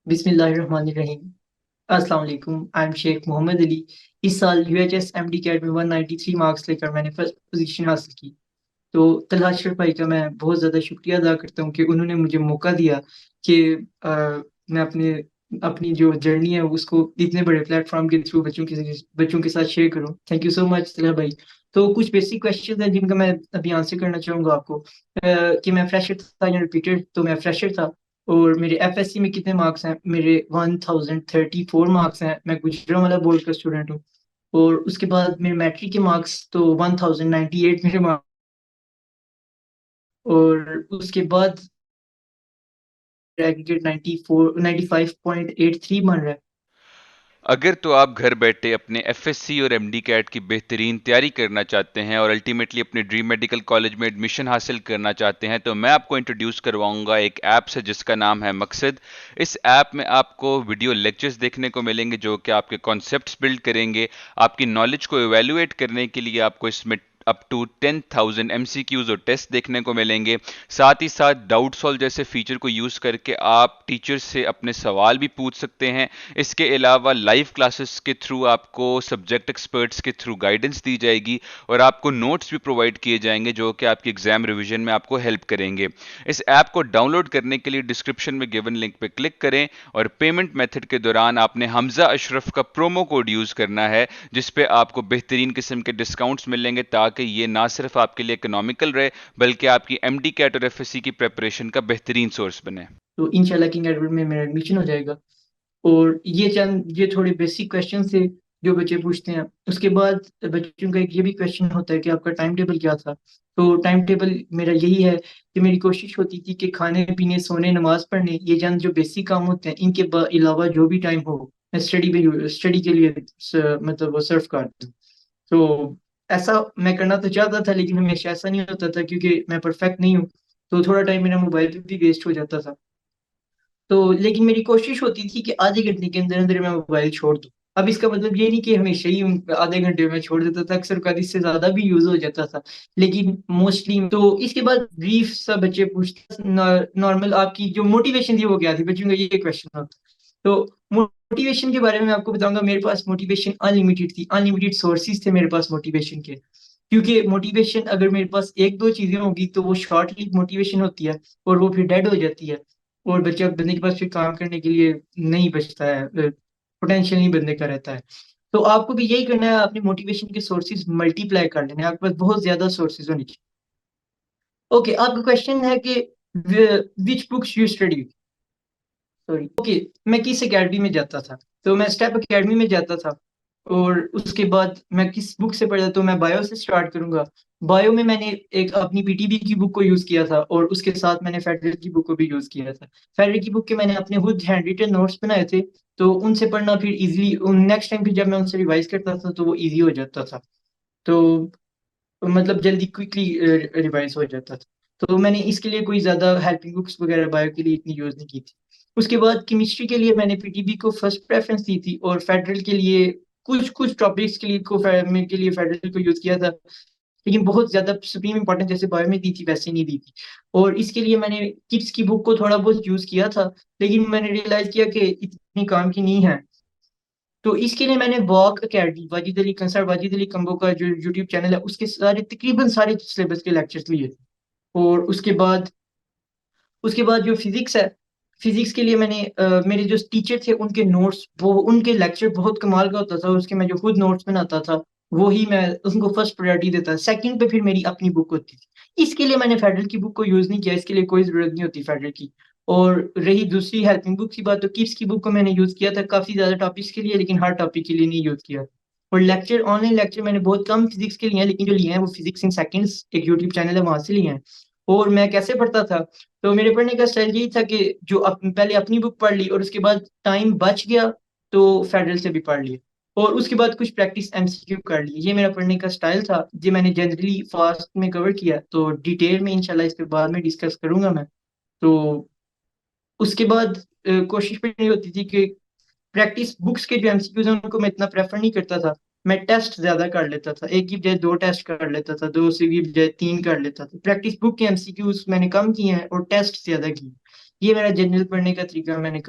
बिस्मिल्लाहिर्रहमानिर्रहीम। अस्सलाम वालेकुम। I am Sheikh Mohammed Ali. इस साल यूएचएस एमडी कैट में 193 मार्क्स लेकर मैंने फर्स्ट पोजीशन हासिल की। तो तलहा अशरफ भाई का मैं बहुत ज़्यादा शुक्रिया अदा करता हूँ कि उन्होंने मुझे मौका दिया कि मैं अपनी जो जर्नी है उसको इतने बड़े प्लेटफॉर्म के थ्रू बच्चों के साथ शेयर करूँ। Thank you so much Talha भाई। तो कुछ बेसिक क्वेश्चन हैं जिनका मैं अभी आंसर करना चाहूँगा आपको। कि मैं फ्रेशर था या रिपीटेड, तो मैं फ्रेशर था। और मेरे एफएससी में कितने मार्क्स हैं? मेरे 1034 मार्क्स हैं। मैं गुजरांवाला बोर्ड का स्टूडेंट हूँ। और उसके बाद मेरे मैट्रिक के मार्क्स तो 1098 मेरे मार्क्स। और उसके बाद एग्रीगेट 94 95.83 बन रहा है। अगर तो आप घर बैठे अपने एफएससी और एमडी कैट की बेहतरीन तैयारी करना चाहते हैं और अल्टीमेटली अपने ड्रीम मेडिकल कॉलेज में एडमिशन हासिल करना चाहते हैं तो मैं आपको इंट्रोड्यूस करवाऊंगा एक ऐप से जिसका नाम है मकसद। इस ऐप में आपको वीडियो लेक्चर्स देखने को मिलेंगे जो कि आपके कॉन्सेप्ट्स बिल्ड करेंगे। आपकी नॉलेज को एवेल्युएट करने के लिए आपको इसमें अप टू 10,000 एमसीक्यूज और टेस्ट देखने को मिलेंगे। साथ ही साथ डाउट सॉल्व जैसे फीचर को यूज करके आप टीचर से अपने सवाल भी पूछ सकते हैं। इसके अलावा लाइव क्लासेस के थ्रू आपको सब्जेक्ट एक्सपर्ट्स के थ्रू गाइडेंस दी जाएगी और आपको नोट्स भी प्रोवाइड किए जाएंगे जो कि आपकी एग्जाम रिवीजन में आपको हेल्प करेंगे। इस ऐप को डाउनलोड करने के लिए डिस्क्रिप्शन में गिवन लिंक पे क्लिक करें और पेमेंट मेथड के दौरान आपने हमजा अशरफ का प्रोमो कोड यूज करना है जिस पे आपको बेहतरीन किस्म के डिस्काउंट्स मिलेंगे ताकि ये ना सिर्फ आपके लिए इकोनॉमिकल रहे बल्कि आपकी एमडी कैट और एफएससी की प्रेपरेशन का बेहतरीन सोर्स बने। तो इंशाल्लाह किंग एडवर्ड में मेरा एडमिशन हो जाएगा। और ये थोड़े बेसिक क्वेश्चन थे जो बच्चे पूछते हैं। उसके बाद बच्चों का एक ये भी क्वेश्चन होता है कि आपका टाइम टेबल क्या था। तो टाइम टेबल मेरा यही है कि मेरी कोशिश होती थी कि खाने पीने, सोने, नमाज पढ़ने, ये चंद जो बेसिक काम होते हैं इनके अलावा जो भी टाइम हो मैं स्टडी के लिए मतलब वो सर्व कर दूं। तो ऐसा मैं करना तो चाहता था लेकिन हमेशा ऐसा नहीं होता था क्योंकि मैं परफेक्ट नहीं हूँ। तो थोड़ा टाइम मेरा मोबाइल पे भी वेस्ट हो जाता था। तो लेकिन मेरी कोशिश होती थी कि आधे घंटे के अंदर अंदर मैं मोबाइल छोड़ दूं। अब इसका मतलब ये नहीं कि हमेशा ही आधे घंटे में छोड़ देता था, अक्सर कभी इससे ज्यादा भी यूज हो जाता था। लेकिन मोस्टली तो इसके बाद ब्रीफ सा बच्चे पूछते नॉर्मल आपकी जो मोटिवेशन थी वो क्या थी, बच्चों का ये क्वेश्चन था। तो मोटिवेशन के बारे में मैं आपको बताऊंगा, मेरे पास मोटिवेशन अनलिमिटेड थी, अनलिमिटेड सोर्सेज थे मेरे पास मोटिवेशन के। क्योंकि मोटिवेशन अगर मेरे पास एक दो चीजें होगी तो वो शॉर्ट लिव मोटिवेशन होती है और वो फिर डेड हो जाती है। और बंदे के पास फिर काम करने के लिए नहीं बचता है, पोटेंशियल नहीं बंदे का रहता है। तो आपको भी यही करना है, अपनी मोटिवेशन के सोर्सेज मल्टीप्लाई कर लेने हैं, आपके पास बहुत ज्यादा सोर्सेज होने चाहिए। ओके, आपका क्वेश्चन है कि विच books you study. Sorry, okay. मैं किस एकेडमी में जाता था? तो मैं स्टेप एकेडमी में जाता था। और उसके बाद मैं किस बुक से पढ़ा, तो मैं बायो से स्टार्ट करूंगा। बायो में मैंने एक अपनी पीटीबी की बुक को यूज किया था और उसके साथ मैंने फेडरल की बुक को भी यूज किया था। फेडरल की बुक के मैंने अपने खुद हैंड रिटन नोट्स बनाए थे। तो उनसे पढ़ना फिर इजीली, नेक्स्ट टाइम फिर जब मैं उनसे रिवाइज करता था तो वो इजी हो जाता था। तो मतलब जल्दी क्विकली रिवाइज हो जाता था। तो मैंने इसके लिए कोई ज्यादा हेल्पिंग बुक्स वगैरह बायो के लिए इतनी यूज नहीं की थी। उसके बाद केमिस्ट्री के लिए मैंने पीटीबी को फर्स्ट प्रेफरेंस दी थी और फेडरल के लिए कुछ कुछ टॉपिक्स के लिए फेडरल को यूज किया था। लेकिन बहुत ज्यादा सुप्रीम इंपॉर्टेंस जैसे बायो में दी थी वैसे नहीं दी थी। और इसके लिए मैंने किप्स की बुक को थोड़ा बहुत यूज किया था। लेकिन मैंने रियलाइज किया कि इतनी काम की नहीं है। तो इसके लिए मैंने वॉक अकेडमी, वाजिद अली कंसर, वाजिद अली कंबो का जो यूट्यूब चैनल है उसके सारे तकरीबन सारे सिलेबस के लेक्चर्स लिए थे। और उसके बाद जो फिजिक्स है, फिजिक्स के लिए मैंने मेरे जो टीचर थे उनके नोट्स, वो उनके लेक्चर बहुत कमाल का होता था, उसके मैं जो खुद नोट्स बनाता था वो ही मैं उनको फर्स्ट प्रायोरिटी देता था। सेकंड पे फिर मेरी अपनी बुक होती थी। इसके लिए मैंने फेडरल की बुक को यूज नहीं किया, इसके लिए कोई जरूरत नहीं होती फेडरल की। और रही दूसरी हेल्पिंग बुक की बात, तो किप्स की बुक को मैंने यूज किया था काफी ज्यादा टॉपिक्स के लिए, लेकिन हर टॉपिक के लिए नहीं यूज किया। और लेक्चर, ऑनलाइन लेक्चर मैंने बहुत कम फिजिक्स के लिए हैं, लेकिन जो लिए हैं वो फिजिक्स इन सेकंड्स एक यूट्यूब चैनल है वहां से लिए हैं। और मैं कैसे पढ़ता था? तो मेरे पढ़ने का स्टाइल यही था कि पहले अपनी बुक पढ़ ली और उसके बाद टाइम बच गया तो फेडरल से भी पढ़ लिया। और उसके बाद कुछ प्रैक्टिस एमसीक्यू कर ली। ये मेरा पढ़ने का स्टाइल था जो मैंने जनरली फास्ट में कवर किया। तो डिटेल में इंशाल्लाह इस पे बाद में डिस्कस करूंगा मैं। तो उसके बाद कोशिश भी नहीं होती थी कि प्रैक्टिस बुक्स के जो एमसीक्यूज हैं उनको मैं इतना प्रेफर नहीं करता था। मैं टेस्ट ज्यादा कर लेता था, एक की बजाय दो टेस्ट कर लेता था, दो से की बजाय तीन कर लेता था। प्रैक्टिस बुक के एमसीक्यूज मैंने कम किए हैं और टेस्ट ज्यादा किए। ये मेरा जनरल पढ़ने का तरीका मैंने